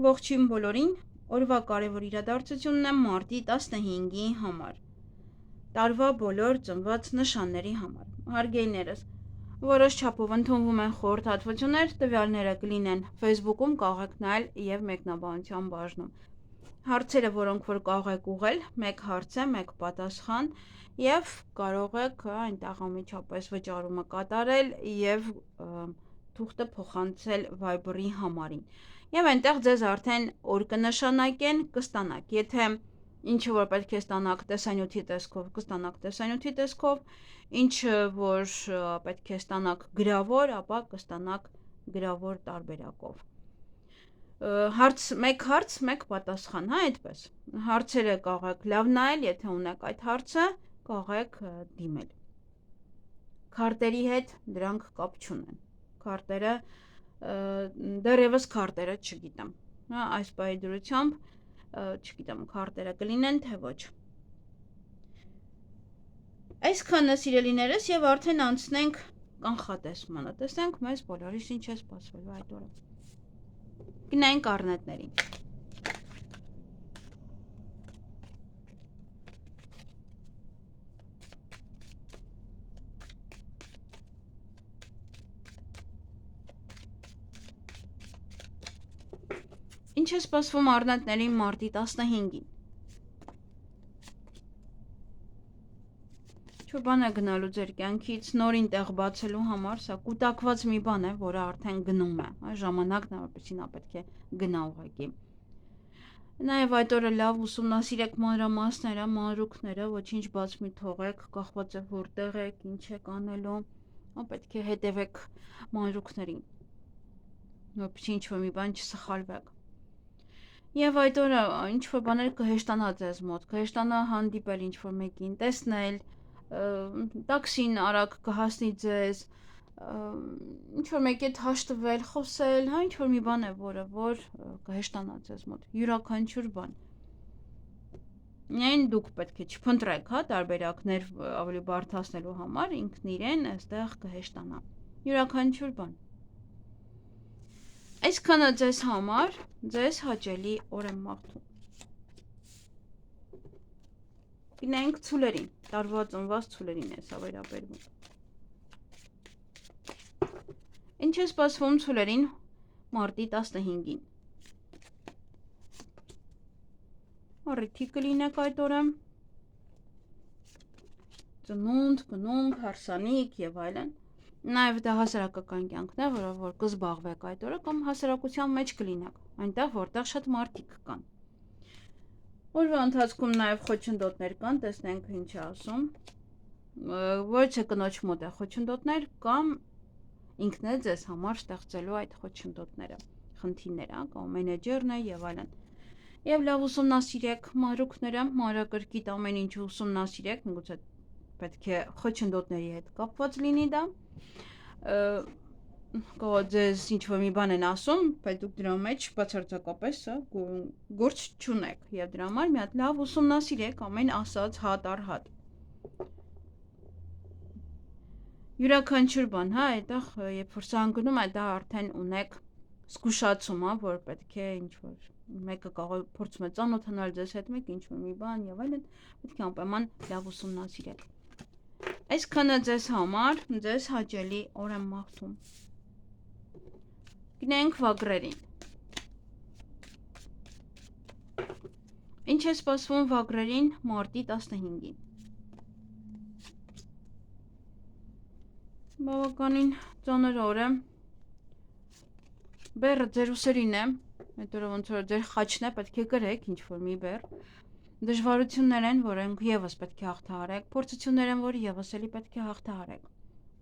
Ողջույն բոլորին, օրվա կարևոր իրադարձությունն է մարտի 15-ի համար, տարվա բոլոր ծնված նշանների համար, հարգելիներս, որոշ չափով ընդունվում են խորհրդատվություններ, տվյալները կլինեն Facebook-ում, կարող եք նայել և մեկնաբանության բաժնում, հարցերը, որոնք որ կարող եք ուղղել, մեկ հարց է, մեկ պատասխան, և կարող եք այնտեղ անմիջապես վճարումը կատարել և թուղթը փոխանցել Viber-ի համարին, և այնտեղ ձեզ արդեն օր կնշանակեն, կստանաք, եթե ինչը որ պետք է ստանաք տեսանյութի տեսքով, կստանաք տեսանյութի տեսքով, ինչը որ պետք է ստանաք գրավոր, ապա կստանաք գրավոր տարբերակով։ Մեկ հարց, մեկ պատասխան, այդպես։ Հարցերը կարող եք լավ նայել, եթե ունեք այդ հարցը, կարող եք դիմել։ Քարտերի հետ դրանք կապ չունեն։ Քարտերը դեռևս քարտերը չգիտեմ, այս պահի դրությամբ չգիտեմ քարտերը կլինեն թե ոչ։ Այսքանը սիրելիներս և արդեն անցնենք կանխատեսմանը, տեսնենք մեզ բոլորիս ինչ է սպասվելու այդ օրը։ Գնանք առնետներին։ Ինչ է սպասվում առնետներին մարտի 15-ին։ Ինչ-որ բան է գնալու ձեր կյանքից նորին տեղ բացելու համար, սա կուտակված մի բան է, որը արդեն գնում է, ժամանակն է, որպեսզի նա պետք է գնա ուղղակի։ Նաև այդ օրը լավ ուսումնասիրեք մանրամասները, մանրուքները, ոչինչ բաց մի թողեք, կախված է որտեղ եք, ինչ եք անելու, պետք է հետևեք մանրուքներին, որպեսզի ինչ-որ մի բան չսխալվեք։ Եվ այդ օրը ինչ-որ բաներ կհեշտանա ձեզ մոտ, կհեշտանա հանդիպել ինչ-որ մեկին, տեսնել, տաքսին արագ կհասնի ձեզ, ինչ-որ մեկի հետ հաշտվել, խոսել, ինչ-որ մի բան է, որը որ կհեշտանա ձեզ մոտ, յուրաքանչյուր բան։ Միայն դուք պետք է չփնտրեք, տարբերակներ ավելի բարդացնելու համար, ինքն իրեն այստեղ կհեշտանա, յուրաքանչյուր բան։ Այսքանը ձեզ համար, ձեզ հաճելի օր եմ մաղթում։ Գնանք ցուլերին, տարվա ծնված ցուլերին է սա վերաբերվում։ Ինչ է սպասվում ցուլերին մարտի 15-ին։ Առիթի կլինեք այդ օրը, ծնունդ, կնունկ, հարսանիք և այլն։ Նաև դա հասարակական կյանքն է, որով որ կզբաղվեք այդ օրը կամ հասարակության մեջ կլինեք, այնտեղ որտեղ շատ մարդիկ կան։ Օրվա ընթացքում նաև խոչընդոտներ կան, տեսնենք ինչ է ասում։ Ոչ թե կնոջ մոտ է խոչընդոտներ կամ ինքն է ձեզ համար ստեղծելու այդ խոչընդոտները, խնդիրները, կամ մենեջերն է և այլն։ Եվ լավ ուսումնասիրեք մանրուքները, մանրակրկիտ ամեն ինչ ուսումնասիրեք, միգուցե պետք է խոչընդոտների հետ կապված լինի դա։ Կարող ձեզ ինչ-որ մի բան են ասում, բայց դուք դրա մեջ բացարձակապես գործ չունեք, և դրա համար մի հատ լավ ուսումնասիրեք ամեն ասած հատ առ հատ։ Յուրաքանչյուր բան, այդտեղ երբ որ սա ընկնում է, դա արդեն ունեք զգուշացում, որ պետք է ինչ-որ մեկը կարող է փորձում է ծանոթանալ ձեզ հետ, մեկ ինչ-որ մի բան և այլն, պետք է անպայման լավ ուսումնասիրեք։ Այսքանը ձեզ համար, ձեզ հաճելի օր եմ մաղթում։ Գնանք վագրերին։ Ինչ է սպասվում վագրերին մարտի 15-ին։ Բավականին ծանր օր է։ Բեռը ձեր ուսերին է, այդ օրը ոնց որ ձեր խաչն է, պետք է կրեք ինչ-որ մի բեռ։ Դժվարություններ են, որոնք ևս պետք է հաղթահարեք, փորձություններ են, որ ևս էլի պետք է հաղթահարեք։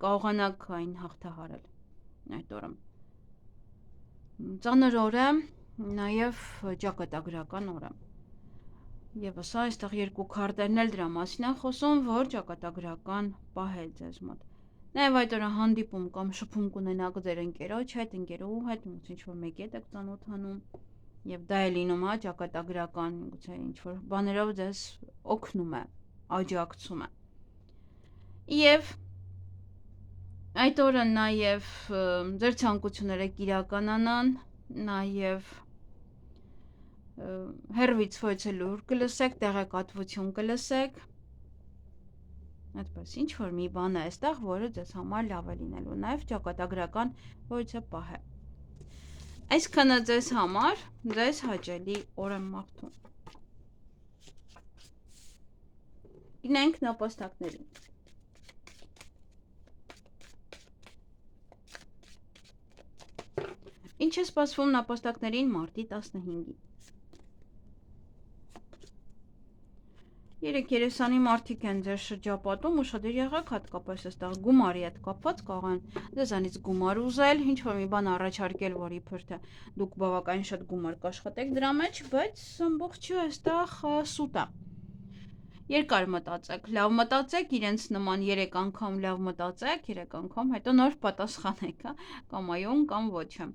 Կարողանաք այն հաղթահարել այդ օրը։ Ծանր օր է, նաև ճակատագրական օր է։ Եվս այստեղ երկու քարտերն էլ դրա մասին են խոսում, որ ճակատագրական պահ է ձեզ մոտ։ Նաև այդ օրը հանդիպում կամ շփում կունենաք ձեր ընկերոջ հետ, ընկերուհու հետ, ինչ-որ մեկի հետ եք ծանոթանում, և դա է լինում ճակատագրական, միգուցե ինչ-որ բաներով ձեզ օգնում է, աջակցում է։ Եվ այդ օրը նաև ձեր ցանկությունները կիրականանան, նաև հերվից ոչ լուր կլսեք, տեղեկատվություն կլսեք, այդպես ինչ որ մի բան է այստեղ, որը ձեզ համար լավ է լինելու, նաև ճակատագրական ոչ է պահ է։ Այսքանը ձեզ համար, ձեզ հաճելի օր եմ մաղթում։ Գնանք նապաստակներին։ Ինչ է սպասվում նապաստակներին մարտի 15-ին։ 3-30 մարդիկ են ձեր շրջապատում, ուշադիր եղեք, հատկապես այստեղ գումարի հետ կապված կարող են ձեզանից գումար ուզել, ինչ որ մի բան առաջարկել, որ իբր թե դուք բավականին շատ գումար կաշխատեք դրա մեջ, բայց ամբողջը այստեղ սուտ է։ Երկար մտածեք, լավ մտածեք, իրենց նման 3 անգամ լավ մտածեք, 3 անգամ, հետո նոր պատասխանեք, կամ այո, կամ ոչ է։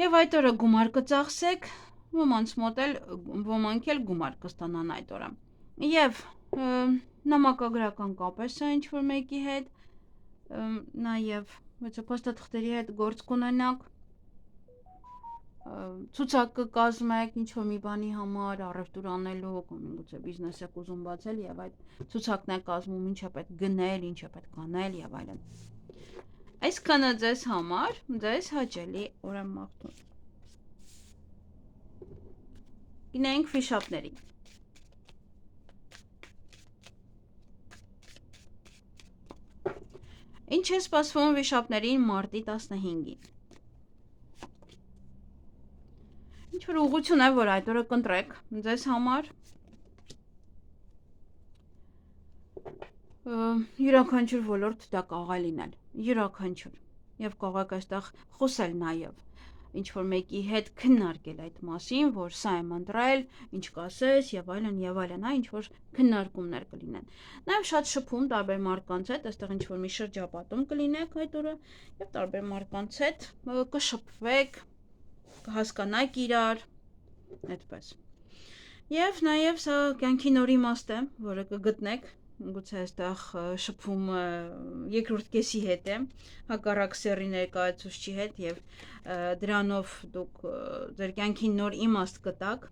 Եվ այդ օրը գումար կծախսեք, ոմանք էլ գումար կստանան այդ օրը։ Եվ նամակագրական կապ է սա ինչ-որ մեկի հետ, նաև փաստաթղթերի հետ գործ կունենաք, ցուցակ կկազմեք ինչ-որ մի բանի համար, առևտուր անելու, կամ միգուցե բիզնես եք ուզում բացել եւ այդ ցուցակն է կազմում, ինչ է պետք գնել, ինչ է պետք անել եւ այլն։ Այսքանը ձեզ համար, ձեզ հաճելի օր եմ մաղթում։ Գնանք վիշապներին։ Ինչ է սպասվում վիշապներին մարտի 15-ին։ Ինչ որ ուղղություն է, որ այդ օրը կընտրեք ձեզ համար։ Յուրաքանչյուր ոլորտ դա կարող է լինել, յուրաքանչյուր։ Եվ կարող եք այստեղ խոսել նաև ինչ որ մեկի հետ քննարկել այդ մասին, որ սա եմ ընտրել, ինչ կասես եւ այլն, ինչ որ քննարկումներ կլինեն։ Նաեւ շատ շփում տարբեր մարդկանց հետ, այստեղ ինչ որ մի շրջապատում կլինեք այդ օրը եւ տարբեր մարդկանց հետ կշփվեք, կհասկանաք իրար, այդպես։ Եվ նաեւ սա կյանքի նոր իմաստ է, որը կգտնեք, գուցե այստեղ շփումը երկրորդ կեսի հետ է, հակառակ սեռի ներկայացուցչի հետ եւ դրանով դուք ձեր կյանքի նոր իմաստ կտաք,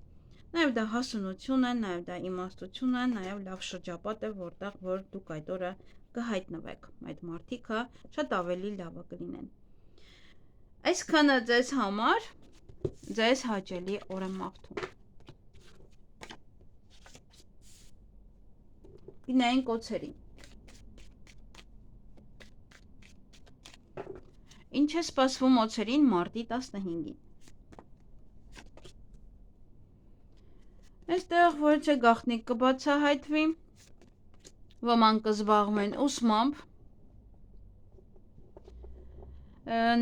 նաև դա հասունություն է, նաև դա իմաստություն է, նաև լավ շրջապատ է, որտեղ որ դուք այդ օրը կհայտնվեք, այդ մարդիկը շատ ավելի լավը կլինեն։ Այսքանը ձեզ համար, ձեզ հաճելի օր եմ մաղթում։ Գնանք օձերին։ Ինչ է սպասվում օձերին մարտի 15-ին։ Այստեղ ոչ է գաղտնիք կբացահայտվի, ոմանք կզբաղվեն ուսմամբ,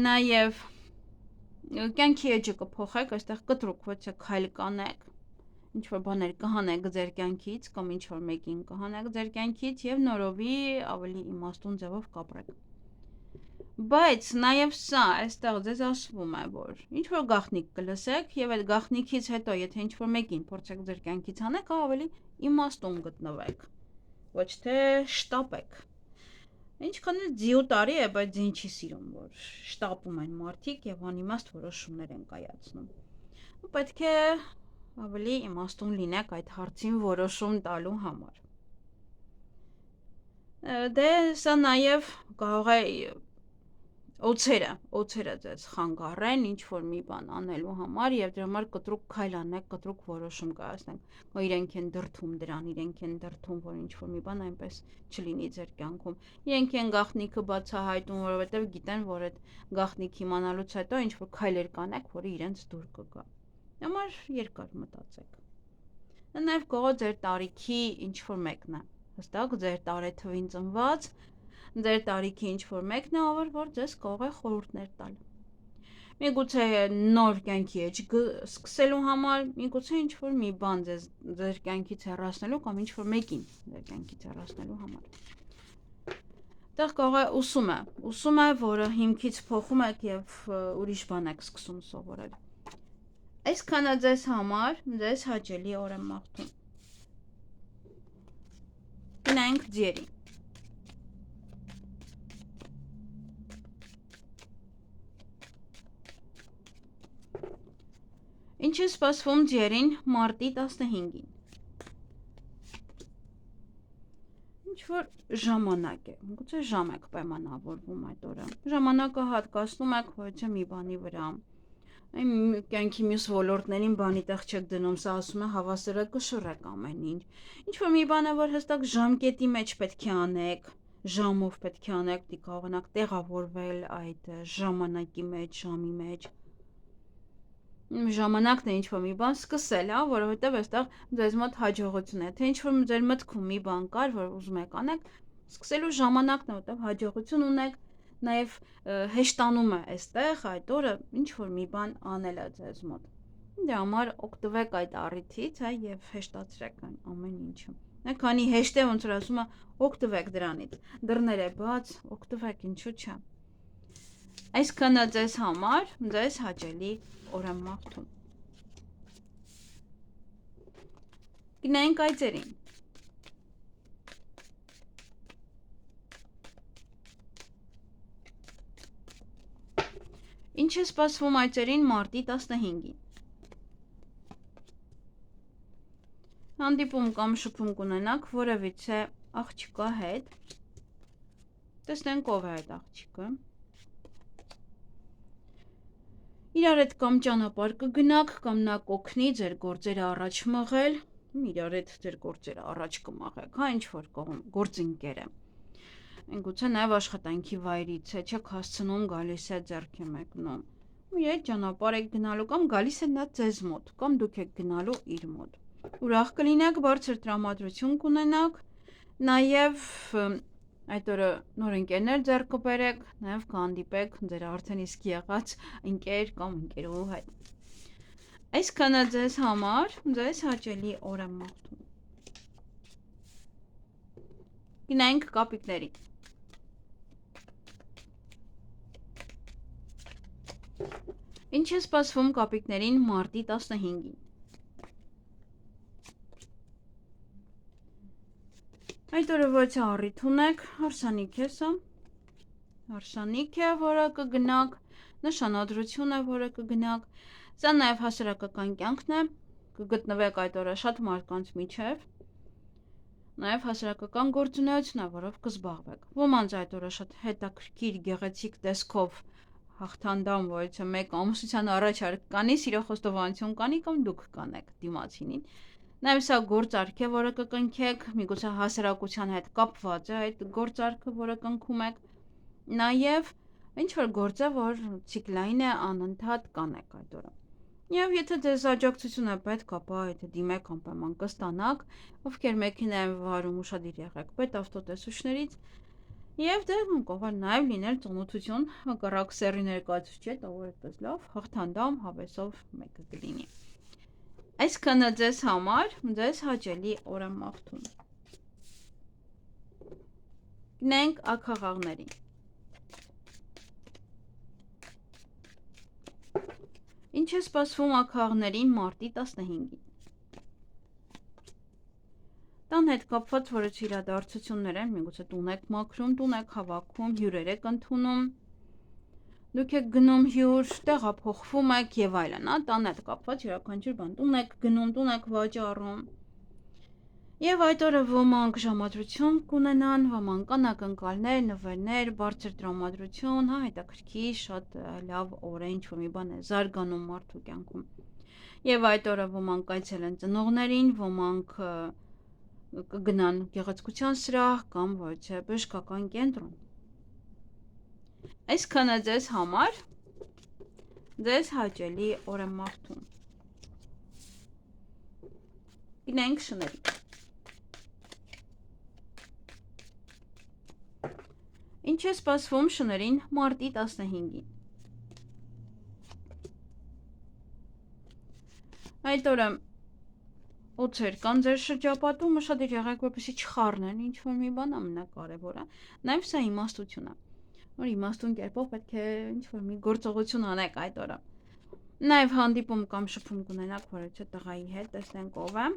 նաև կյանքի էջը կփոխեք, այստեղ կտրուկ ոչ է քայլ կանեք, ինչ որ բաներ կհանեք ձեր կյանքից կամ ինչ որ մեկին կհանեք ձեր կյանքից եւ նորովի ավելի իմաստուն ձևով կապրեք։ Բայց նաև սա այստեղ ձեզ ասվում է, որ ինչ որ գաղտնիք կլսեք եւ այդ գաղտնիքից հետո եթե ինչ որ մեկին փորձեք ձեր կյանքից հանեք, ավելի իմաստուն գտնվեք, ոչ թե շտապեք։ Ինչքան էլ ձիու տարի է, բայց ձին չի սիրում, որ շտապում են մարդիկ եւ անիմաստ որոշումներ են կայացնում։ Պետք է ավելի իմաստուն լինեք այդ հարցին որոշում տալու համար։ Դե սա նաև կարող է օձերը ձեզ խանգարեն ինչ որ մի բան անելու համար եւ դրա համար կտրուկ քայլ անեք, կտրուկ որոշում կայացնեք։ Ու իրենք են դրթում դրան, իրենք են դրթում, որ ինչ որ մի բան այնպես չլինի ձեր կյանքում։ Իրենք են գաղտնիքը բացահայտում, որովհետեւ գիտեն, որ այդ գաղտնիք իմանալուց հետո ինչ որ քայլեր կանեք, որը իրենց դուր կգա։ Համար երկար մտածեք։ Նաև կողո ձեր տարիքի ինչ որ մեկն է։ Հստակ ձեր տարեթվին ծնված, ձեր տարիքի ինչ որ մեկն է, որ ձեզ կարող է խորհուրդներ տալ։ Միգուցե նոր կյանքի էջ սկսելու համար, միգուցե ինչ որ մի բան ձեր կյանքից հեռացնելու կամ ինչ որ մեկին ձեր կյանքից հեռացնելու համար։ Այդտեղ կարող է ուսում է, որը հիմքից փոխում եք եւ ուրիշ բան եք սկսում սովորել։ Այսքանը ձեզ համար, ձեզ հաճելի օր եմ մաղթում։ Գնանք ձիերին։ Ինչ է սպասվում ձյերին մարտի 15-ին։ Ինչ-որ ժամանակ է, գուցե ժամ եք պայմանավորվում այդ օրը։ Ժամանակը հատկացնում եք ոչ մի բանի վրա։ Այն կյանքի մյուս ոլորտներին բանի տեղ չեք դնում, սա ասում է հավասարակշռ եք ամեն ինչ։ Ինչ-որ մի բան է, որ հստակ ժամկետի մեջ պետք է անեք, ժամով պետք է անեք, դի կարողանաք տեղավորվել այդ ժամանակի մեջ, ժամի մեջ։ Ժամանակն է ինչ-որ մի բան սկսել, որովհետև այստեղ ձեզ մոտ հաջողություն է, թե ինչ-որ ձեր մտքում մի բան կար, որ ուզում եք անեք, սկսելու ժամանակն է, որովհետև հաջողություն ունեք, նաև հեշտանում է այստեղ այդ օրը ինչ-որ մի բան անելը ձեզ մոտ։ Դրա համար օգտվեք այդ առիթից, եւ հեշտացրեք ամեն ինչը։ Քանի հեշտ է, ոնց որ ասում է, օգտվեք դրանից։ Դռները բաց, օգտվեք, ինչու՞ չէ։ Այսքանը ձեզ համար, ձեզ հաճելի օր եմ մաղթում։ Գնանք այծերին։ Ինչ է սպասվում այծերին մարտի 15-ին։ Հանդիպում կամ շփում կունենաք որևիցե աղջկա հետ։ Տեսնենք ով է այդ աղջիկը։ Իրար հետ կամ ճանապարհ կգնաք, կամ նա կօգնի ձեր գործերը առաջ մղել, իրար հետ ձեր գործերը առաջ կմաղեք, ինչ-որ գործընկեր է։ Գուցե նաև աշխատանքի վայրից է, չեք հասցնում, գալիս է ձեռք է մեկնում։ Իր հետ ճանապարհ եք գնալու կամ գալիս է նա ձեզ մոտ, կամ դուք եք գնալու իր մոտ։ Ուրախ կլինեք, բարձր տրամադրություն կունենաք, նաև այդ օրը նոր ընկերներ ձեռք կբերեք, նաև կհանդիպեք ձեր արդեն իսկ եղած ընկեր կամ ընկերուհու հետ։ Այսքանը ձեզ համար, ձեզ հաճելի օր եմ մաղթում։ Գնանք կապիկներին։ Ինչ է սպասվում կապիկներին մարտի 15-ին։ Այդ օրը ոչ առիթ ունեք, հարսանիք է սա, հարսանիք է, որը կգնաք, նշանադրություն է, որը կգնաք, սա նաև հասարակական կյանքն է, կգտնվեք այդ օրը շատ մարդկանց միջև, նաև հասարակական գործունեություն է, որով կզբաղվեք։ Ոմանց այդ օրը շատ հետաքրքիր գեղեցիկ տեսքով հաղթանդամ, որից մեկ ամուսնության առաջարկ կանի, սիրո խոստովանություն կանի կամ դուք կանեք դիմացինին։ Նաև սա գործարք է, որը կկնքեք, միգուցե հասարակության հետ կապված է այդ գործարքը, որը կնքում եք, նաև ինչ-որ գործ է, որ ցիկլային է, անընդհատ կանեք այդ օրը։ Եվ եթե ձեզ աջակցություն է պետք, ապա եթե դիմեք անպայման կստանաք, ովքեր մեքենա են վարում, ուշադիր եղեք պետավտոտեսուչներից, եւ դե կարող նաև լինել ծանոթություն, հակառակ սեռի ներկայացուցիչ հետ, ով այդպես լավ, հաղթանդամ հավեսով մեկը կլինի։ Այսքանը ձեզ համար, ձեզ հաճելի օր եմ մաղթում։ Գնանք աքաղաղներին։ Ինչ է սպասվում աքաղաղներին մարտի 15-ին։ Տան հետ կապված որոշ իրադարձություններ են, միգուցե տուն եք մաքրում, տուն եք հավաքում, հյուրեր եք ընդունում, դուք եք գնում հյուր, տեղափոխվում եք եւ այլն, տան հետ կապված յուրաքանչյուր բան, տուն եք գնում, տուն եք վաճառում։ Եվ այդ օրը ոմանք ժամադրություն կունենան, ոմանք անակնկալներ, նվերներ, բարձր տրամադրություն, հետաքրքիր, շատ լավ օր է, ինչ-որ մի բան է զարգանում մարդու կյանքում։ Եվ այդ օրը ոմանք այցելեն ծնողներին, ոմանք կգնան գեղեցկության սրահ կամ ոչ է բժշկական կենտրոն։ Այսքանը ձեզ համար, ձեզ հաճելի օր եմ մաղթում։ Գնանք շներին։ Ինչ է սպասվում շներին մարտի 15-ին։ Այդ օրը օձեր կան ձեր շրջապատում, ուշադիր եղեք, որպեսզի չխառնեն ինչ-որ մի բան, ամենակարևորը, նաև սա իմաստություն է, որ իմաստուն կերպով պետք է ինչ-որ մի գործողություն անեք այդ օրը։ Նաև հանդիպում կամ շփում կունենաք որևէ տղայի հետ, տեսնենք ով է։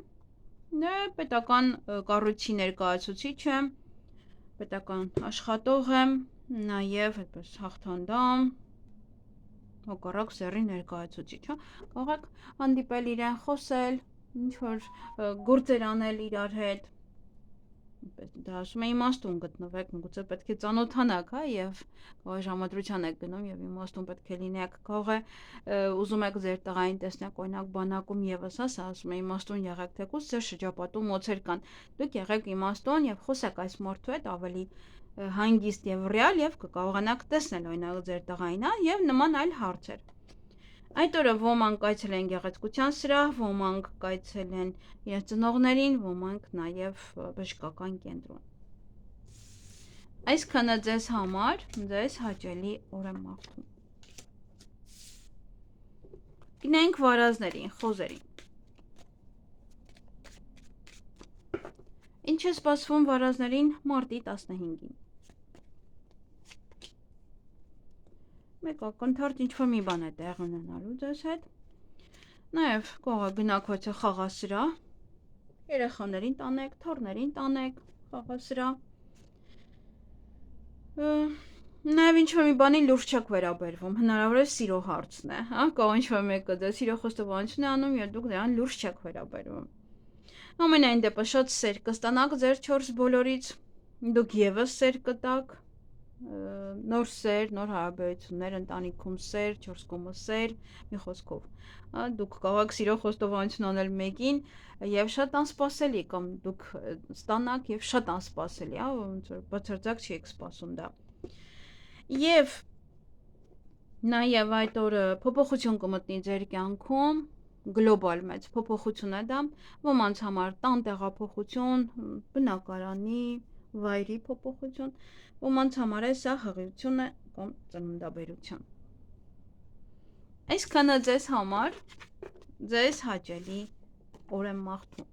Դա պետական կառույցի ներկայացուցիչ է, պետական աշխատող է, նաև այդպես հաղթանդամ, հակառակ սեռի ներկայացուցիչ, հա, կարող եք հանդիպել իրեն, խոսել, ինչ որ գործեր անել իրար հետ, դա ասում է իմաստուն գտնվեք, գուցե պետք է ծանոթանաք, հա, եւ կարող է ժամադրության եք գնում եւ իմաստուն պետք է լինեք, կարող է ուզում եք ձեր տղային տեսնեք, օրինակ բանակում եւս, հա, սա ասում է իմաստուն եղեք, թեկուզ ձեր շրջապատում օծեր կան, դուք եղեք իմաստուն եւ խոսեք այս մարդու հետ ավելի հանգիստ եւ ռեալ եւ կկարողանաք տեսնել օրինակ ձեր տղային, հա, եւ նման այլ հարցեր։ Այդ օրը ոմանք կայցել են գեղեցկության սրահ, ոմանք կայցել են իրենց ծնողներին, ոմանք նաև բժշկական կենտրոն։ Այսքանը ձեզ համար, ձեզ հաճելի օր եմ մաղթում։ Գնանք վարազներին, խոզերին։ Ինչ է սպասվում վարազներին մարտի 15-ին։ Մեկ ակնթարթ ինչ-որ մի բան է տեղ ունենալու ձեզ հետ։ Նաև կարող է գնաք ոչ խաղասրահ, երեխաներին տանեք, թոռներին տանեք, խաղասրահ։ Նաև ինչ-որ մի բանի լուրջ չեք վերաբերվում, հնարավոր է սիրո հարցն է, հա, կարող ինչ-որ մեկը դա սիրո խոստովանություն է անում եւ դուք դրան լուրջ չեք վերաբերվում։ Ամենայն դեպս շատ սեր կստանաք ձեր 4 բոլորից, դուք եւս սեր կտաք, նոր սեր, նոր հարաբերություններ, ընտանիքում սեր, 4 կողմը սեր, մի խոսքով, դուք կարող եք սիրո խոստովանություն անել մեկին եւ շատ անսպասելի կամ դուք ստանաք եւ շատ անսպասելի, հա, ոնց որ բացարձակ չեք սպասում դա։ Եվ նաեւ այդ օրը փոփոխություն կմտնի ձեր կյանքում, գլոբալ մեծ փոփոխություն է դա, ոմանց համար տան տեղափոխություն, բնակարանի, վայրի փոփոխություն, ոմանց համար է սա հղիություն է կամ ծննդաբերություն։ Այսքանը ձեզ համար, ձեզ հաճելի օր եմ մաղթում։